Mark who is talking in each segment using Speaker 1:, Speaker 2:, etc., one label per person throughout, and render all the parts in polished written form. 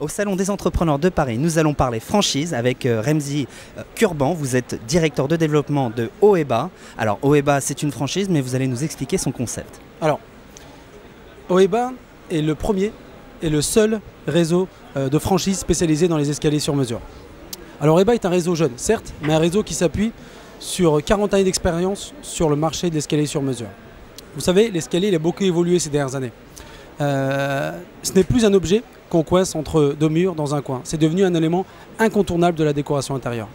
Speaker 1: Au Salon des entrepreneurs de Paris, nous allons parler franchise avec Remzi Kurban. Vous êtes directeur de développement de OEBA. Alors OEBA, c'est une franchise, mais vous allez nous expliquer son concept.
Speaker 2: Alors, OEBA est le premier et le seul réseau de franchise spécialisé dans les escaliers sur mesure. Alors OEBA est un réseau jeune, certes, mais un réseau qui s'appuie sur 40 années d'expérience sur le marché de l'escalier sur mesure. Vous savez, l'escalier il a beaucoup évolué ces dernières années. Ce n'est plus un objet qu'on coince entre deux murs dans un coin. C'est devenu un élément incontournable de la décoration intérieure.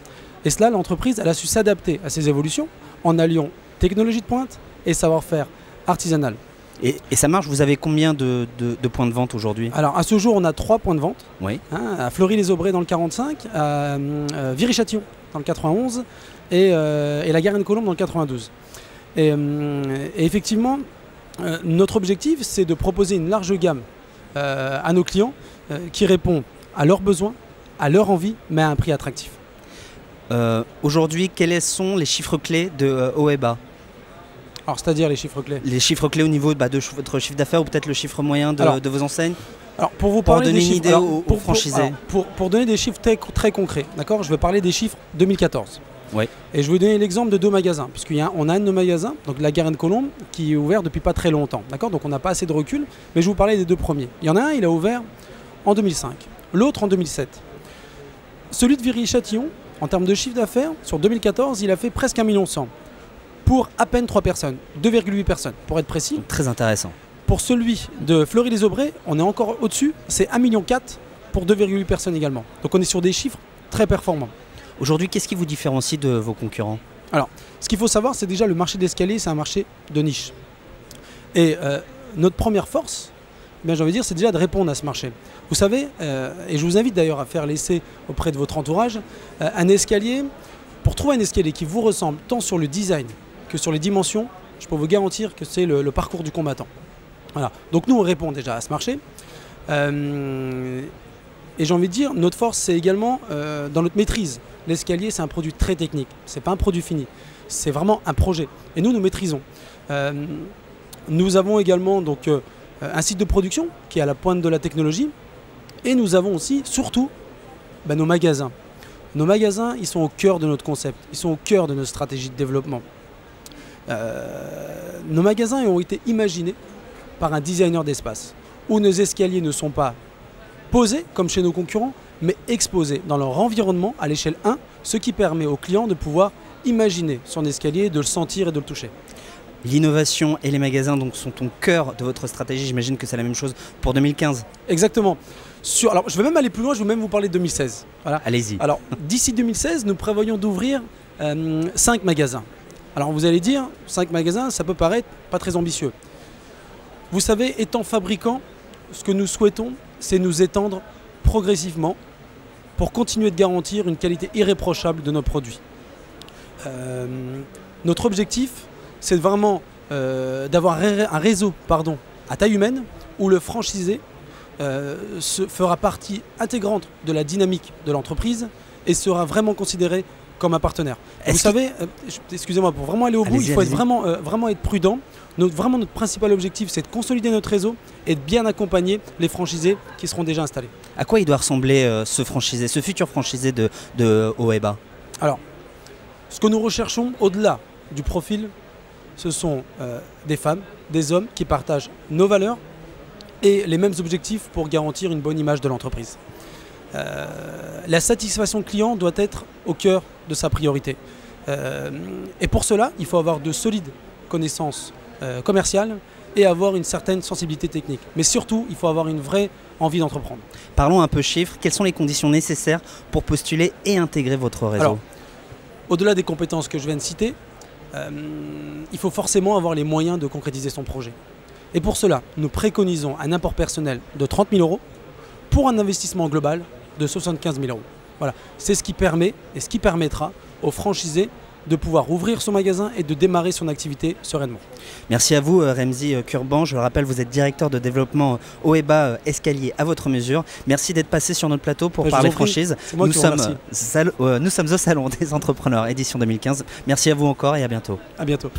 Speaker 2: Et cela, l'entreprise elle a su s'adapter à ces évolutions en alliant technologie de pointe et savoir-faire artisanal.
Speaker 1: Et ça marche, vous avez combien de points de vente aujourd'hui?
Speaker 2: Alors à ce jour, on a 3 points de vente.
Speaker 1: Oui.
Speaker 2: À Fleury-les-Aubrais dans le 45, à Viry-Châtillon dans le 91 et la Garenne-Colombes dans le 92. Et effectivement, notre objectif, c'est de proposer une large gamme à nos clients qui répond à leurs besoins, à leur envie, mais à un prix attractif.
Speaker 1: Aujourd'hui, quels sont les chiffres clés de OEBA?
Speaker 2: Alors, c'est-à-dire les chiffres clés?
Speaker 1: Les chiffres clés au niveau de votre chiffre d'affaires ou peut-être le chiffre moyen de vos enseignes?
Speaker 2: Alors, pour vous parler
Speaker 1: donner
Speaker 2: des
Speaker 1: une
Speaker 2: chiffres,
Speaker 1: idée aux franchisés.
Speaker 2: Pour donner des chiffres très concrets, d'accord, je vais parler des chiffres 2014.
Speaker 1: Oui.
Speaker 2: Et je vais vous donner l'exemple de 2 magasins, puisqu'on a un de nos magasins, donc la Garenne-Colombes, qui est ouvert depuis pas très longtemps, d'accord. Donc on n'a pas assez de recul, mais je vais vous parler des 2 premiers. Il y en a un, il a ouvert en 2005, l'autre en 2007. Celui de Viry-Châtillon, en termes de chiffre d'affaires, sur 2014, il a fait presque 1,1 million pour à peine 3 personnes, 2,8 personnes pour être précis.
Speaker 1: Donc, très intéressant.
Speaker 2: Pour celui de Fleury-les-Aubrais, on est encore au-dessus, c'est 1,4 million pour 2,8 personnes également. Donc on est sur des chiffres très performants.
Speaker 1: Aujourd'hui, qu'est-ce qui vous différencie de vos concurrents?
Speaker 2: Alors, ce qu'il faut savoir, c'est déjà le marché de l'escalier, c'est un marché de niche. Et notre première force, j'ai envie de dire, c'est déjà de répondre à ce marché. Vous savez, et je vous invite d'ailleurs à faire l'essai auprès de votre entourage, un escalier, pour trouver un escalier qui vous ressemble tant sur le design que sur les dimensions, je peux vous garantir que c'est le parcours du combattant. Voilà. Donc nous, on répond déjà à ce marché. Et j'ai envie de dire, notre force, c'est également dans notre maîtrise. L'escalier, c'est un produit très technique. Ce n'est pas un produit fini. C'est vraiment un projet. Et nous maîtrisons. Nous avons également donc, un site de production qui est à la pointe de la technologie. Et nous avons aussi, surtout, nos magasins. Nos magasins, ils sont au cœur de notre concept. Ils sont au cœur de notre stratégie de développement. Nos magasins ont été imaginés par un designer d'espace, où nos escaliers ne sont pas posés comme chez nos concurrents, mais exposés dans leur environnement à l'échelle 1, ce qui permet au client de pouvoir imaginer son escalier, de le sentir et de le toucher.
Speaker 1: L'innovation et les magasins donc, sont au cœur de votre stratégie, j'imagine que c'est la même chose pour 2015.
Speaker 2: Exactement. Alors, je vais même aller plus loin, je vais même vous parler de 2016. Voilà.
Speaker 1: Allez-y.
Speaker 2: Alors, d'ici 2016, nous prévoyons d'ouvrir 5 magasins. Alors, vous allez dire, 5 magasins, ça peut paraître pas très ambitieux. Vous savez, étant fabricant, ce que nous souhaitons, c'est nous étendre progressivement pour continuer de garantir une qualité irréprochable de nos produits. Notre objectif, c'est vraiment d'avoir un réseau à taille humaine où le franchisé fera partie intégrante de la dynamique de l'entreprise et sera vraiment considéré comme un partenaire. Vous savez, excusez-moi, pour vraiment aller au bout, il faut être vraiment être prudent. Notre principal objectif, c'est de consolider notre réseau et de bien accompagner les franchisés qui seront déjà installés.
Speaker 1: À quoi il doit ressembler ce futur franchisé de OEBA? Alors,
Speaker 2: ce que nous recherchons au-delà du profil, ce sont des femmes, des hommes qui partagent nos valeurs et les mêmes objectifs pour garantir une bonne image de l'entreprise. La satisfaction client doit être au cœur de sa priorité. Et pour cela, il faut avoir de solides connaissances commerciales et avoir une certaine sensibilité technique. Mais surtout, il faut avoir une vraie envie d'entreprendre.
Speaker 1: Parlons un peu chiffres. Quelles sont les conditions nécessaires pour postuler et intégrer votre réseau?
Speaker 2: Alors, au-delà des compétences que je viens de citer, il faut forcément avoir les moyens de concrétiser son projet. Et pour cela, nous préconisons un apport personnel de 30 000 € pour un investissement global de 75 000 €. Voilà, c'est ce qui permet et ce qui permettra aux franchisés de pouvoir ouvrir son magasin et de démarrer son activité sereinement.
Speaker 1: Merci à vous Remzi Kurban, je le rappelle, vous êtes directeur de développement OEBA Escalier à votre mesure. Merci d'être passé sur notre plateau pour parler franchise. Nous sommes au Salon des entrepreneurs édition 2015. Merci à vous encore et à bientôt.
Speaker 2: À bientôt.